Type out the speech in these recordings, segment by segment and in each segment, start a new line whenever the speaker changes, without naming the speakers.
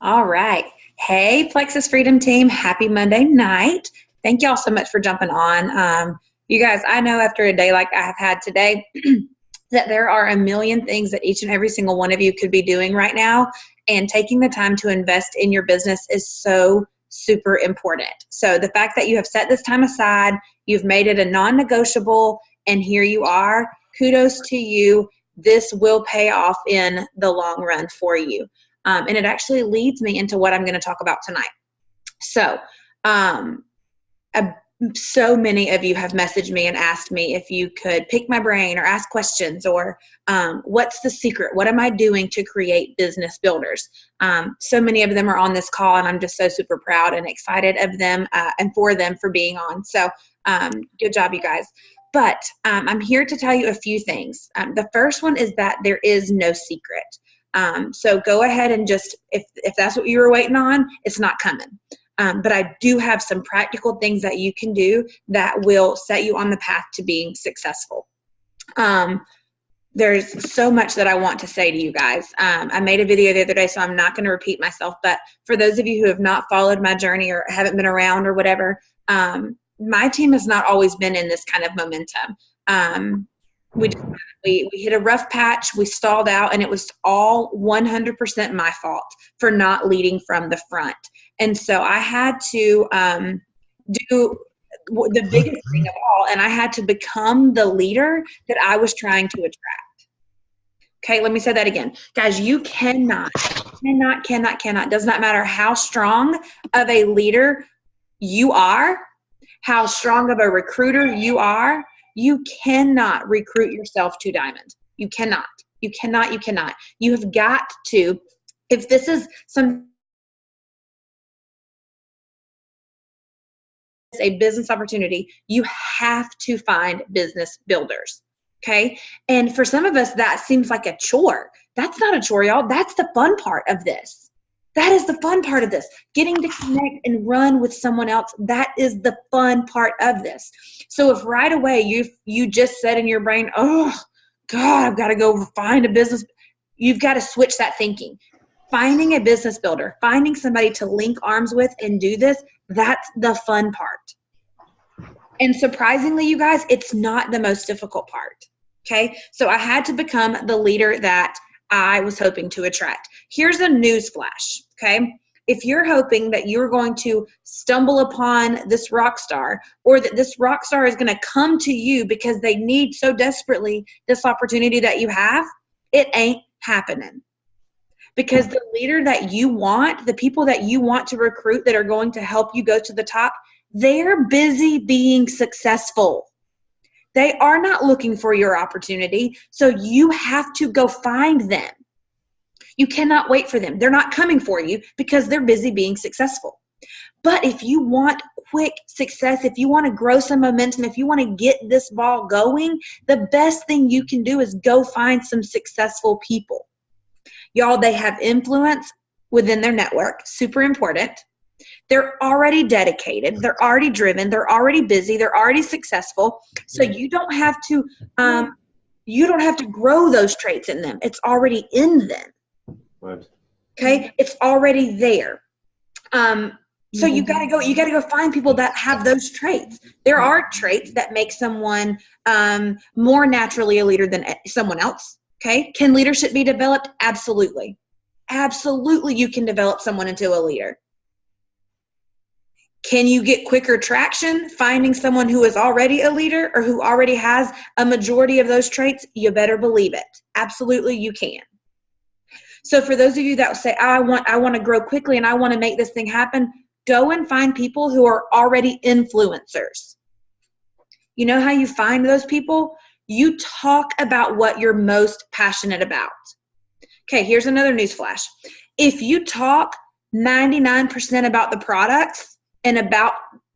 All right. Hey, Plexus Freedom Team. Happy Monday night. Thank y'all so much for jumping on. You guys, I know after a day like I have had today that there are a million things that each and every single one of you could be doing right now, and taking the time to invest in your business is so super important. So the fact that you have set this time aside, you've made it a non-negotiable, and here you are, kudos to you. This will pay off in the long run for you. And it actually leads me into what I'm going to talk about tonight. So, so many of you have messaged me and asked me if you could pick my brain or ask questions, or what's the secret? What am I doing to create business builders? So many of them are on this call, and I'm just so super proud and excited of them and for them for being on. So good job, you guys. But I'm here to tell you a few things. The first one is that there is no secret. So go ahead and just, if that's what you were waiting on, it's not coming. But I do have some practical things that you can do that will set you on the path to being successful. There's so much that I want to say to you guys. I made a video the other day, so I'm not going to repeat myself. But for those of you who have not followed my journey or haven't been around or whatever, my team has not always been in this kind of momentum. We hit a rough patch, we stalled out, and it was all 100% my fault for not leading from the front. And so I had to do the biggest thing of all, and I had to become the leader that I was trying to attract. Okay, let me say that again. Guys, you cannot, does not matter how strong of a leader you are, how strong of a recruiter you are, you cannot recruit yourself to diamond. You cannot. You have got to, if this is a business opportunity, you have to find business builders. Okay. And for some of us, that seems like a chore. That's not a chore, y'all. That's the fun part of this. That is the fun part of this. Getting to connect and run with someone else, that is the fun part of this. So if right away you just said in your brain, oh, God, I've got to go find a business, you've got to switch that thinking. Finding a business builder, finding somebody to link arms with and do this, that's the fun part. And surprisingly, you guys, it's not the most difficult part. Okay? So I had to become the leader that I was hoping to attract. Here's a news flash, okay? If you're hoping that you're going to stumble upon this rock star, or that this rock star is going to come to you because they need so desperately this opportunity that you have, it ain't happening. Because the leader that you want, the people that you want to recruit that are going to help you go to the top, they're busy being successful. They are not looking for your opportunity, so you have to go find them. You cannot wait for them. They're not coming for you because they're busy being successful. But if you want quick success, if you want to grow some momentum, if you want to get this ball going, the best thing you can do is go find some successful people. Y'all, they have influence within their network, super important. They're already dedicated. They're already driven. They're already busy. They're already successful. So you don't have to grow those traits in them. It's already in them.
Right.
Okay, it's already there. So you gotta go find people that have those traits. There are traits that make someone more naturally a leader than someone else. Okay, can leadership be developed? Absolutely. Absolutely, you can develop someone into a leader. Can you get quicker traction finding someone who is already a leader or who already has a majority of those traits? You better believe it. Absolutely, you can. So for those of you that say, I want to grow quickly and I want to make this thing happen, go and find people who are already influencers. You know how you find those people? You talk about what you're most passionate about. Okay, here's another news flash. If you talk 99% about the products and about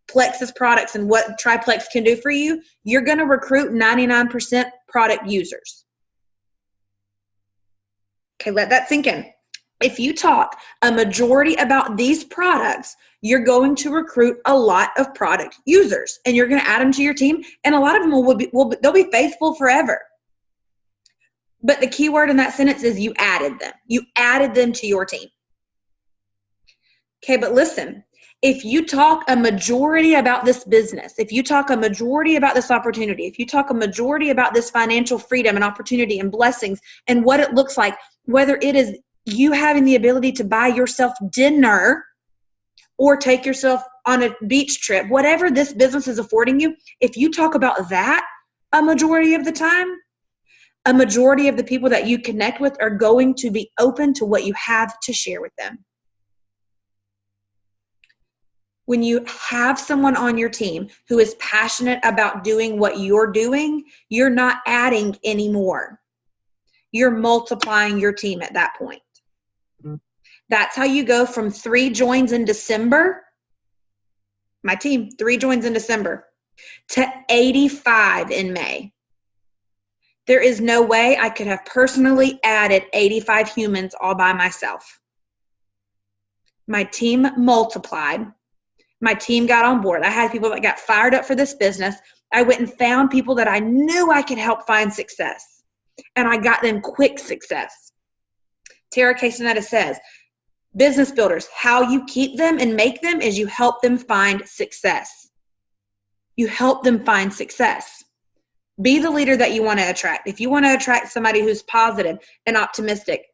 Plexus products and what Triplex can do for you, you're going to recruit 99% product users. Okay, let that sink in. If you talk a majority about these products, you're going to recruit a lot of product users, and you're going to add them to your team, and a lot of them they'll be faithful forever. But the key word in that sentence is you added them. You added them to your team. Okay, but listen, if you talk a majority about this business, if you talk a majority about this opportunity, if you talk a majority about this financial freedom and opportunity and blessings and what it looks like, whether it is you having the ability to buy yourself dinner or take yourself on a beach trip, whatever this business is affording you, if you talk about that a majority of the time, a majority of the people that you connect with are going to be open to what you have to share with them. When you have someone on your team who is passionate about doing what you're doing, you're not adding anymore. You're multiplying your team at that point. That's how you go from 3 joins in December, my team, 3 joins in December, to 85 in May. There is no way I could have personally added 85 humans all by myself. My team multiplied. My team got on board. I had people that got fired up for this business. I went and found people that I knew I could help find success. And I got them quick success. Tara Castaneda says, business builders, how you keep them and make them is you help them find success. You help them find success. Be the leader that you want to attract. If you want to attract somebody who's positive and optimistic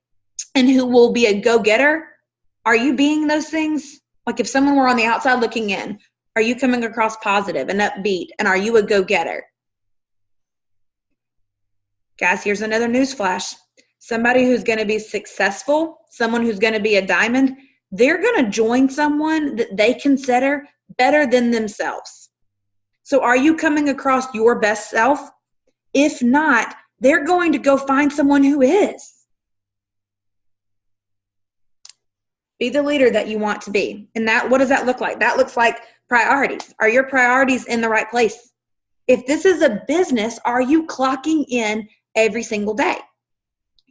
and who will be a go-getter, are you being those things? Like if someone were on the outside looking in, are you coming across positive and upbeat? And are you a go-getter? Guys, here's another news flash. Somebody who's going to be successful, someone who's going to be a diamond, they're going to join someone that they consider better than themselves. So are you coming across your best self? If not, they're going to go find someone who is. Be the leader that you want to be. And what does that look like? That looks like priorities. Are your priorities in the right place? If this is a business, are you clocking in every single day?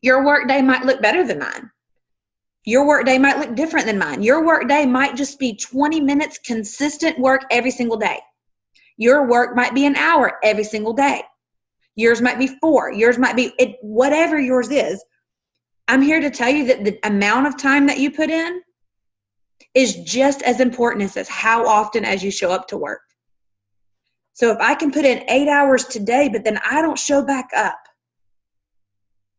Your work day might look better than mine. Your work day might look different than mine. Your work day might just be 20 minutes consistent work every single day. Your work might be an hour every single day. Yours might be 4. Yours might be whatever yours is. I'm here to tell you that the amount of time that you put in is just as important as how often as you show up to work. So if I can put in 8 hours today, but then I don't show back up,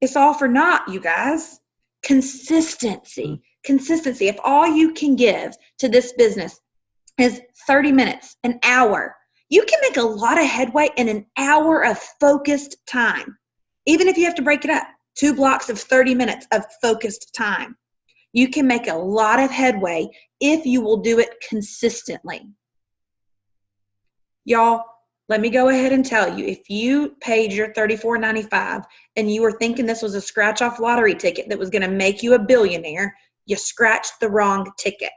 it's all for naught, you guys. Consistency. Consistency. If all you can give to this business is 30 minutes, an hour, you can make a lot of headway in an hour of focused time. Even if you have to break it up, 2 blocks of 30 minutes of focused time. You can make a lot of headway if you will do it consistently. Y'all, let me go ahead and tell you, if you paid your $34.95 and you were thinking this was a scratch-off lottery ticket that was going to make you a billionaire, you scratched the wrong ticket.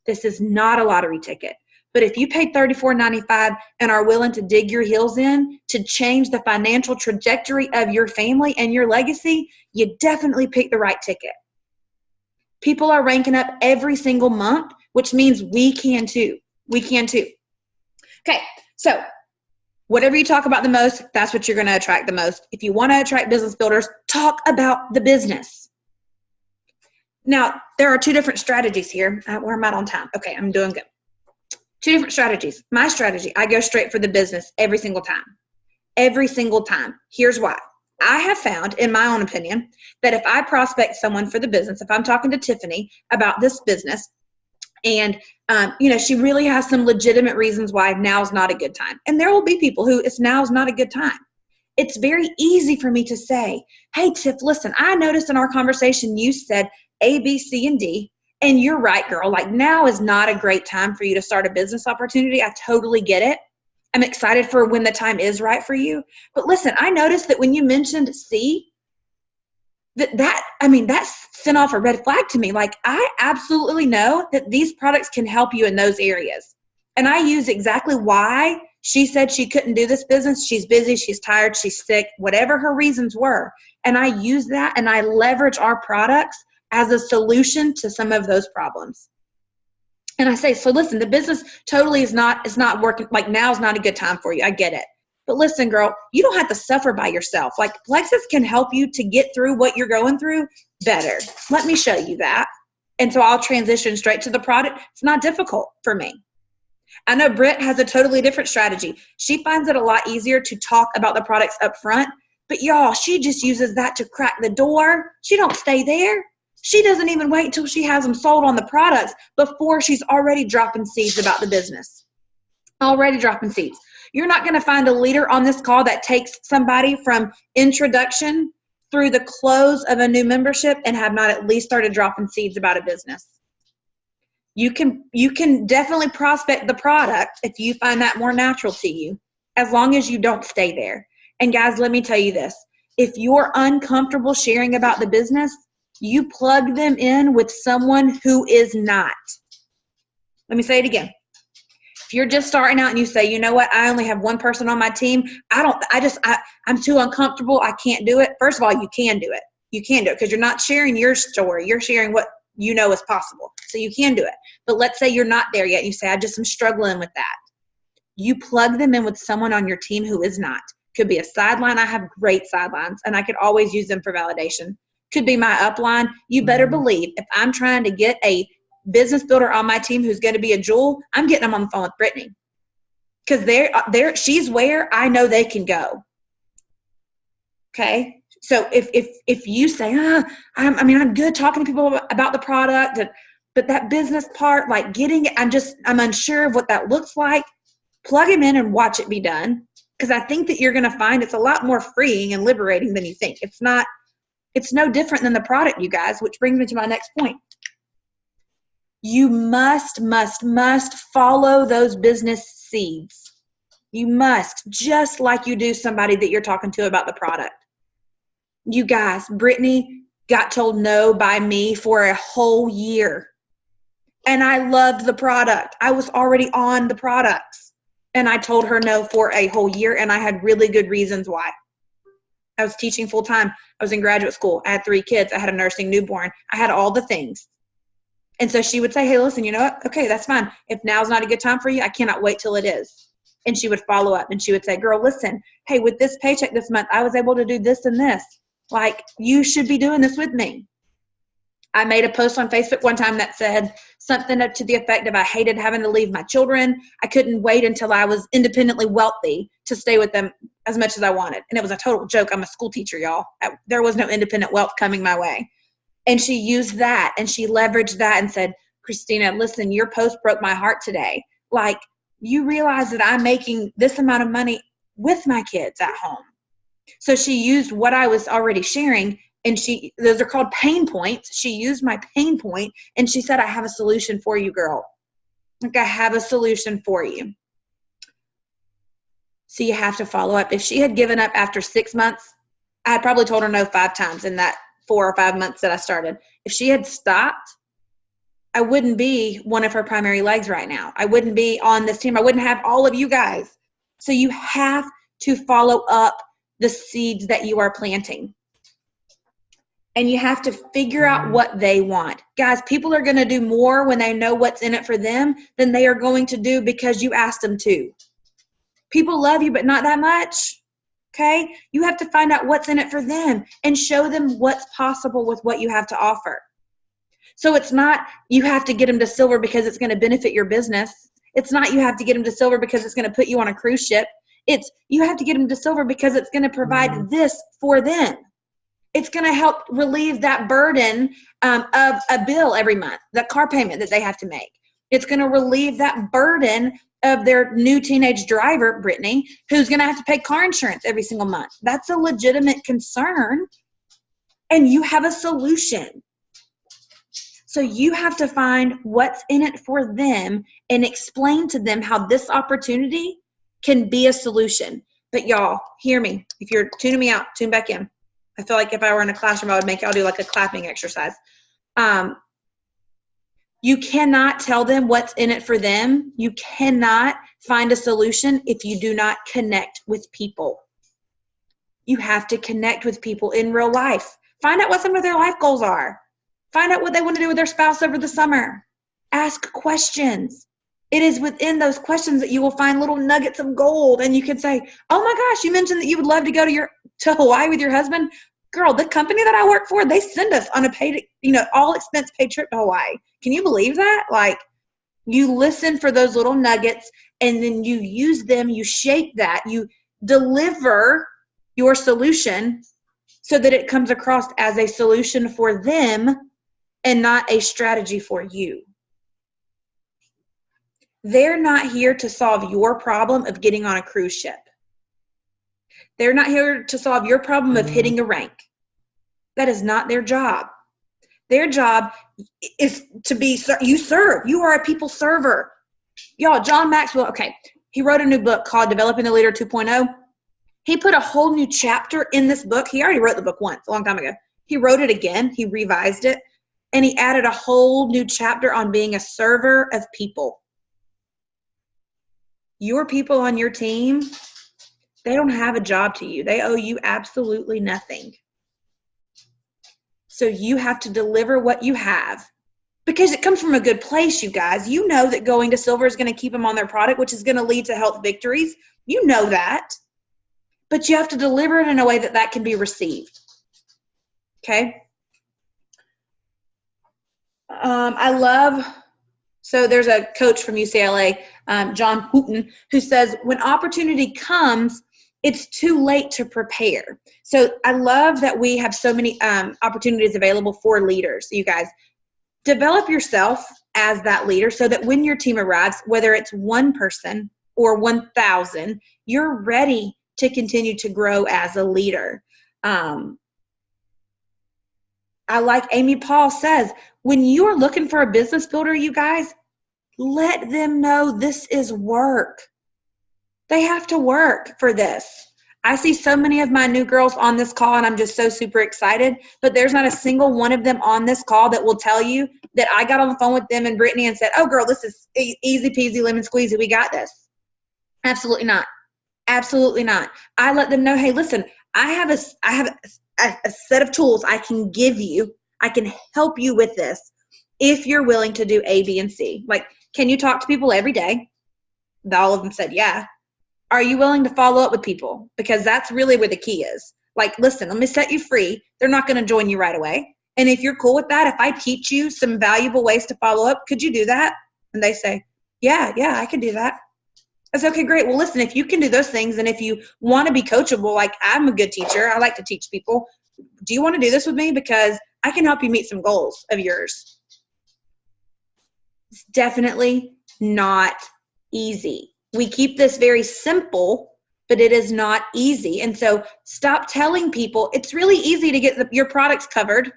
This is not a lottery ticket. But if you paid $34.95 and are willing to dig your heels in to change the financial trajectory of your family and your legacy, you definitely picked the right ticket. People are ranking up every single month, which means we can too. We can too. Okay, so whatever you talk about the most, that's what you're going to attract the most. If you want to attract business builders, talk about the business. Now, there are 2 different strategies here. Where am I on time? Okay, I'm doing good. 2 different strategies. My strategy, I go straight for the business every single time. Every single time. Here's why. I have found, in my own opinion, that if I prospect someone for the business, if I'm talking to Tiffany about this business, and she really has some legitimate reasons why now's not a good time. And there will be people who now's not a good time. It's very easy for me to say, hey, Tiff, listen, I noticed in our conversation you said A, B, C, and D. And you're right, girl. Like, now is not a great time for you to start a business opportunity. I totally get it. I'm excited for when the time is right for you. But listen, I noticed that when you mentioned C, that sent off a red flag to me. Like, I absolutely know that these products can help you in those areas. And I use exactly why she said she couldn't do this business. She's busy, she's tired, she's sick, whatever her reasons were. And I use that and I leverage our products as a solution to some of those problems. And I say, so listen, the business totally is not working. Like, now is not a good time for you. I get it. But listen, girl, you don't have to suffer by yourself. Like, Plexus can help you to get through what you're going through better. Let me show you that. And so I'll transition straight to the product. It's not difficult for me. I know Britt has a totally different strategy. She finds it a lot easier to talk about the products up front, but y'all, she just uses that to crack the door. She don't stay there. She doesn't even wait until she has them sold on the products before she's already dropping seeds about the business. Already dropping seeds. You're not going to find a leader on this call that takes somebody from introduction through the close of a new membership and have not at least started dropping seeds about a business. You can definitely prospect the product if you find that more natural to you, as long as you don't stay there. And guys, let me tell you this. If you're uncomfortable sharing about the business, you plug them in with someone who is not. Let me say it again. If you're just starting out and you say, you know what, I only have one person on my team, I'm too uncomfortable, I can't do it. First of all, you can do it. You can do it because you're not sharing your story. You're sharing what you know is possible. So you can do it. But let's say you're not there yet. You say, I just am struggling with that. You plug them in with someone on your team who is not. Could be a sideline. I have great sidelines, and I could always use them for validation. Could be my upline. You better believe if I'm trying to get a business builder on my team who's going to be a jewel, I'm getting them on the phone with Brittany. Because she's where I know they can go. Okay? So if you say, I'm good talking to people about the product, but that business part, like getting it, I'm unsure of what that looks like, plug them in and watch it be done. Because I think that you're going to find it's a lot more freeing and liberating than you think. It's no different than the product, you guys, which brings me to my next point. You must follow those business seeds. You must, just like you do somebody that you're talking to about the product. You guys, Brittany got told no by me for a whole year. And I loved the product. I was already on the products. And I told her no for a whole year, and I had really good reasons why. I was teaching full time. I was in graduate school. I had 3 kids. I had a nursing newborn. I had all the things. And so she would say, hey, listen, you know what? Okay, that's fine. If now's not a good time for you, I cannot wait till it is. And she would follow up and she would say, girl, listen, hey, with this paycheck this month, I was able to do this and this. Like, you should be doing this with me. I made a post on Facebook one time that said something up to the effect of, I hated having to leave my children. I couldn't wait until I was independently wealthy to stay with them as much as I wanted. And it was a total joke. I'm a school teacher, y'all. There was no independent wealth coming my way. And she used that and she leveraged that and said, Christina, listen, your post broke my heart today. Like, you realize that I'm making this amount of money with my kids at home. So she used what I was already sharing, and those are called pain points. She used my pain point and she said, I have a solution for you, girl. Like, I have a solution for you. So you have to follow up. If she had given up after 6 months, I had probably told her no 5 times in that 4 or 5 months that I started. If she had stopped, I wouldn't be one of her primary legs right now. I wouldn't be on this team. I wouldn't have all of you guys. So you have to follow up the seeds that you are planting. And you have to figure out what they want. Guys, people are going to do more when they know what's in it for them than they are going to do because you asked them to. People love you, but not that much. Okay? You have to find out what's in it for them and show them what's possible with what you have to offer. So it's not you have to get them to silver because it's going to benefit your business. It's not you have to get them to silver because it's going to put you on a cruise ship. It's you have to get them to silver because it's going to provide this for them. It's going to help relieve that burden of a bill every month, that car payment that they have to make. It's going to relieve that burden of their new teenage driver, Brittany, who's going to have to pay car insurance every single month. That's a legitimate concern, and you have a solution. So you have to find what's in it for them and explain to them how this opportunity can be a solution. But y'all, hear me. If you're tuning me out, tune back in. I feel like if I were in a classroom, I would make y'all do like a clapping exercise. You cannot tell them what's in it for them. You cannot find a solution if you do not connect with people. You have to connect with people in real life. Find out what some of their life goals are. Find out what they want to do with their spouse over the summer. Ask questions. It is within those questions that you will find little nuggets of gold. And you can say, oh my gosh, you mentioned that you would love to go to Hawaii with your husband. Girl, the company that I work for, they send us on a paid, all expense paid trip to Hawaii. Can you believe that? Like, you listen for those little nuggets, and then you use them, you shape that, you deliver your solution so that it comes across as a solution for them and not a strategy for you. They're not here to solve your problem of getting on a cruise ship. They're not here to solve your problem of hitting a rank. That is not their job. Their job is to be, you serve. You are a people server. Y'all, John Maxwell, okay, he wrote a new book called Developing the Leader 2.0. He put a whole new chapter in this book. He already wrote the book once, a long time ago. He wrote it again. He revised it. And he added a whole new chapter on being a server of people. Your people on your team, they don't have a job to you. They owe you absolutely nothing. So you have to deliver what you have, because it comes from a good place, you guys. You know that going to silver is going to keep them on their product, which is going to lead to health victories. You know that. But you have to deliver it in a way that that can be received. Okay? So there's a coach from UCLA, John Wooten, who says, when opportunity comes, it's too late to prepare. So I love that we have so many opportunities available for leaders. You guys, develop yourself as that leader so that when your team arrives, whether it's one person or 1,000, you're ready to continue to grow as a leader. I like Amy Paul says, when you are looking for a business builder, you guys, let them know this is work. They have to work for this. I see so many of my new girls on this call, and I'm just so super excited, but there's not a single one of them on this call that will tell you that I got on the phone with them and Brittany and said, oh girl, this is easy peasy lemon squeezy. We got this. Absolutely not. Absolutely not. I let them know, hey, listen, I have a set of tools I can give you. I can help you with this if you're willing to do A, B, and C. Like, can you talk to people every day? All of them said, yeah. Are you willing to follow up with people? Because that's really where the key is. Like, listen, let me set you free. They're not going to join you right away. And if you're cool with that, if I teach you some valuable ways to follow up, could you do that? And they say, yeah, I can do that. I said, okay, great. Well, listen, if you can do those things and if you want to be coachable, like I'm a good teacher, I like to teach people. Do you want to do this with me? Because I can help you meet some goals of yours. It's definitely not easy. We keep this very simple, but it is not easy. And so stop telling people it's really easy to get your products covered.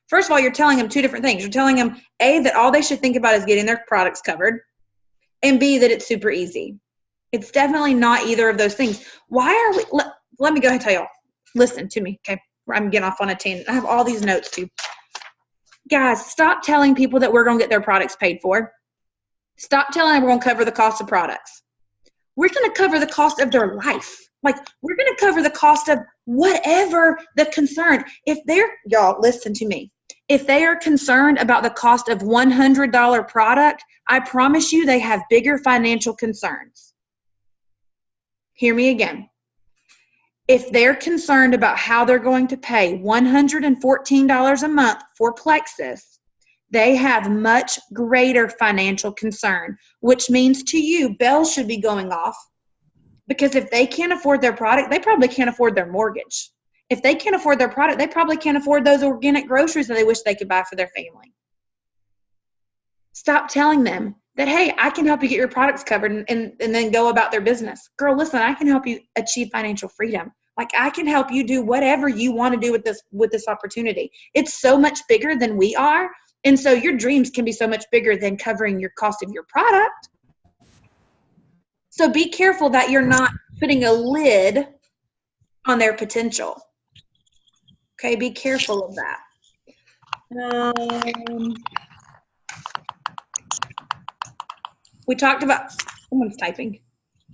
First of all, you're telling them two different things. You're telling them, A, that all they should think about is getting their products covered, and B, that it's super easy. It's definitely not either of those things. Why are we, let me go ahead and tell y'all. Listen to me, okay? I'm getting off on a tangent. I have all these notes too. Guys, stop telling people that we're going to get their products paid for. Stop telling them we're going to cover the cost of products. We're going to cover the cost of their life. Like, we're going to cover the cost of whatever the concern. Y'all, listen to me. If they are concerned about the cost of $100 product, I promise you they have bigger financial concerns. Hear me again. If they're concerned about how they're going to pay $114 a month for Plexus, they have much greater financial concern, which means to you, bells should be going off. Because if they can't afford their product, they probably can't afford their mortgage. If they can't afford their product, they probably can't afford those organic groceries that they wish they could buy for their family. Stop telling them that, hey, I can help you get your products covered and then go about their business. Girl, listen, I can help you achieve financial freedom. Like, I can help you do whatever you want to do with this opportunity. It's so much bigger than we are. And so your dreams can be so much bigger than covering your cost of your product. So be careful that you're not putting a lid on their potential. Okay, be careful of that. We talked about, someone's typing.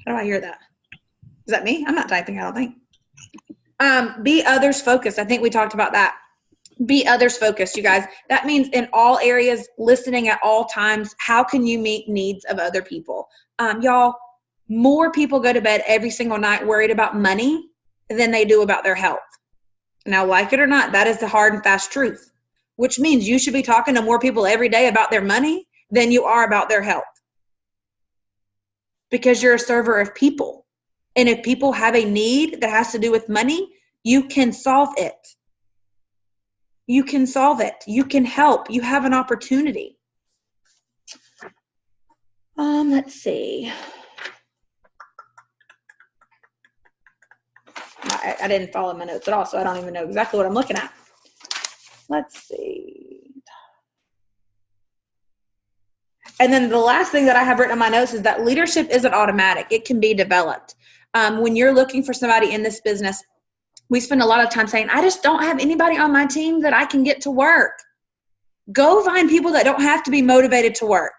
How do I hear that? Is that me? I'm not typing, I don't think. Be others focused. I think we talked about that. Be others focused, you guys. That means in all areas, listening at all times. How can you meet needs of other people? Y'all, more people go to bed every single night worried about money than they do about their health. Now, like it or not, that is the hard and fast truth, which means you should be talking to more people every day about their money than you are about their health, because you're a server of people. And if people have a need that has to do with money, you can solve it. You can solve it. You can help. You have an opportunity. Let's see. I didn't follow my notes at all, so I don't even know exactly what I'm looking at. Let's see. And then the last thing that I have written on my notes is that leadership isn't automatic. It can be developed. When you're looking for somebody in this business, we spend a lot of time saying, I just don't have anybody on my team that I can get to work. Go find people that don't have to be motivated to work.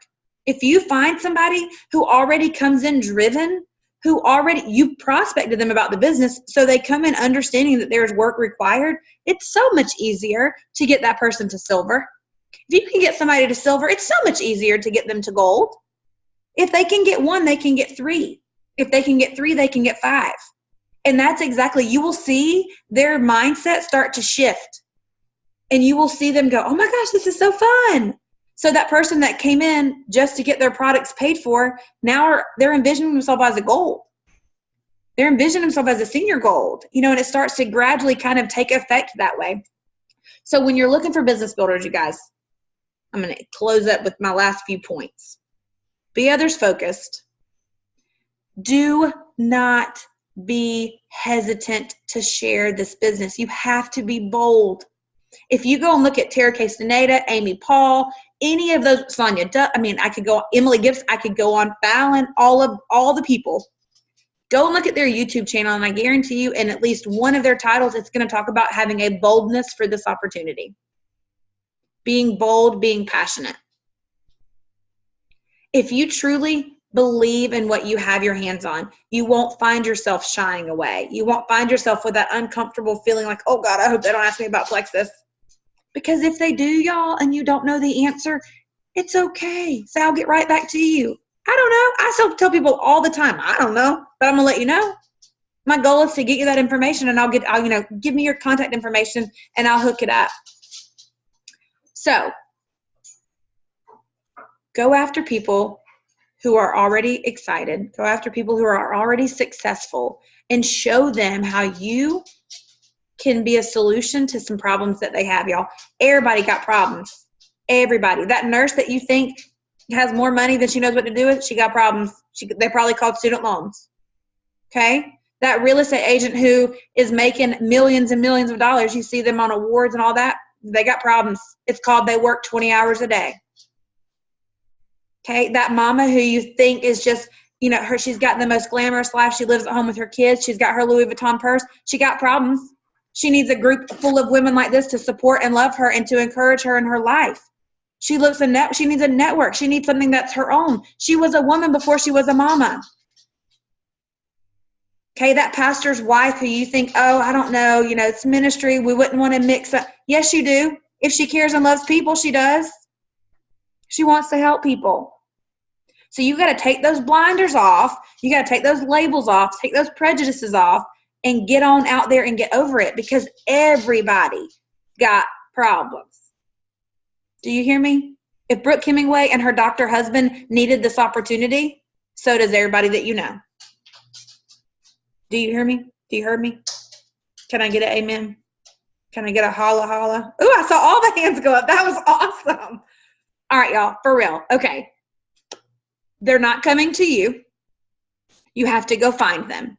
If you find somebody who already comes in driven, you prospected them about the business, so they come in understanding that there's work required, it's so much easier to get that person to silver. If you can get somebody to silver, it's so much easier to get them to gold. If they can get 1, they can get 3. If they can get 3, they can get 5. And that's exactly, you will see their mindset start to shift. And you will see them go, oh my gosh, this is so fun. So that person that came in just to get their products paid for, now they're envisioning themselves as a gold. They're envisioning themselves as a senior gold, and it starts to gradually kind of take effect that way. So when you're looking for business builders, you guys, I'm going to close up with my last few points. Be others focused. Do not be hesitant to share this business. You have to be bold. If you go and look at Tara Castaneda, Amy Paul, any of those, Sonia, I could go, Emily Gibbs, I could go on, Fallon, all the people. Go and look at their YouTube channel, and I guarantee you in at least one of their titles, it's going to talk about having a boldness for this opportunity. Being bold, being passionate. If you truly believe in what you have your hands on, you won't find yourself shying away. You won't find yourself with that uncomfortable feeling like, oh God, I hope they don't ask me about Plexus. Because if they do, y'all, and you don't know the answer, it's okay. So I'll get right back to you. I don't know. I still tell people all the time, I don't know, but I'm going to let you know. My goal is to get you that information, and I'll give me your contact information and I'll hook it up. So go after people who are already excited. Go after people who are already successful, and show them how you can be a solution to some problems that they have, y'all. Everybody got problems. Everybody. That nurse that you think has more money than she knows what to do with, she got problems. They probably called student loans. Okay? That real estate agent who is making millions and millions of dollars, you see them on awards and all that, they got problems. It's called they work 20 hours a day. Okay? That mama who you think is just, she's got the most glamorous life. She lives at home with her kids. She's got her Louis Vuitton purse. She got problems. She needs a group full of women like this to support and love her and to encourage her in her life. She needs a network. She needs something that's her own. She was a woman before she was a mama. Okay, that pastor's wife who you think, oh, I don't know, it's ministry. We wouldn't want to mix up. Yes, you do. If she cares and loves people, she does. She wants to help people. So you got to take those blinders off. You got to take those labels off, take those prejudices off, and get on out there and get over it, because everybody got problems. Do you hear me? If Brooke Hemingway and her doctor husband needed this opportunity, so does everybody that you know. Do you hear me? Do you hear me? Can I get an amen? Can I get a holla holla? Ooh, I saw all the hands go up. That was awesome. All right, y'all, for real. Okay. They're not coming to you. You have to go find them.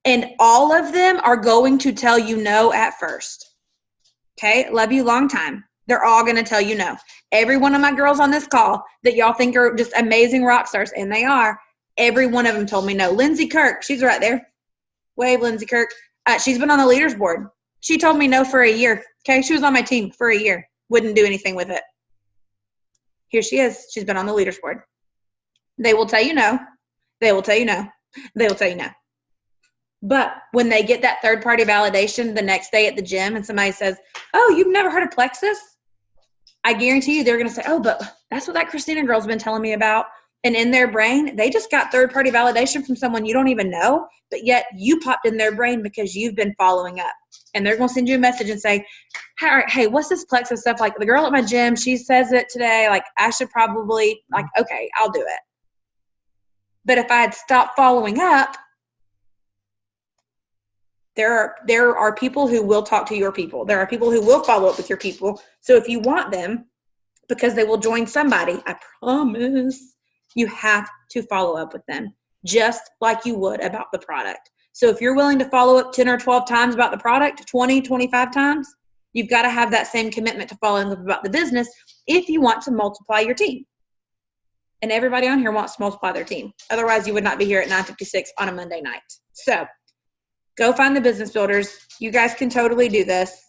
And all of them are going to tell you no at first. Okay? Love you long time. They're all going to tell you no. Every one of my girls on this call that y'all think are just amazing rock stars, and they are, every one of them told me no. Lindsay Kirk, she's right there. Wave, Lindsay Kirk. She's been on the leaders board. She told me no for a year. Okay? She was on my team for a year. Wouldn't do anything with it. Here she is. She's been on the leaders board. They will tell you no. They will tell you no. They will tell you no. But when they get that third-party validation the next day at the gym and somebody says, oh, you've never heard of Plexus? I guarantee you they're going to say, oh, but that's what that Christina girl's been telling me about. And in their brain, they just got third-party validation from someone you don't even know, but yet you popped in their brain because you've been following up. And they're going to send you a message and say, hey, what's this Plexus stuff? Like, the girl at my gym, she says it today. Like, I should probably, like, okay, I'll do it. But if I had stopped following up, there are people who will talk to your people. There are people who will follow up with your people. So if you want them, because they will join somebody, I promise, you have to follow up with them just like you would about the product. So if you're willing to follow up 10 or 12 times about the product, 20, 25 times, you've got to have that same commitment to following up about the business if you want to multiply your team. And everybody on here wants to multiply their team. Otherwise, you would not be here at 9:56 on a Monday night. So go find the business builders. You guys can totally do this.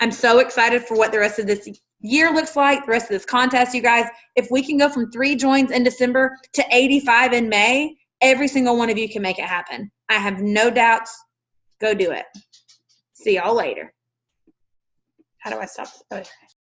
I'm so excited for what the rest of this year looks like, the rest of this contest, you guys. If we can go from 3 joins in December to 85 in May, every single one of you can make it happen. I have no doubts. Go do it. See y'all later. How do I stop? Okay.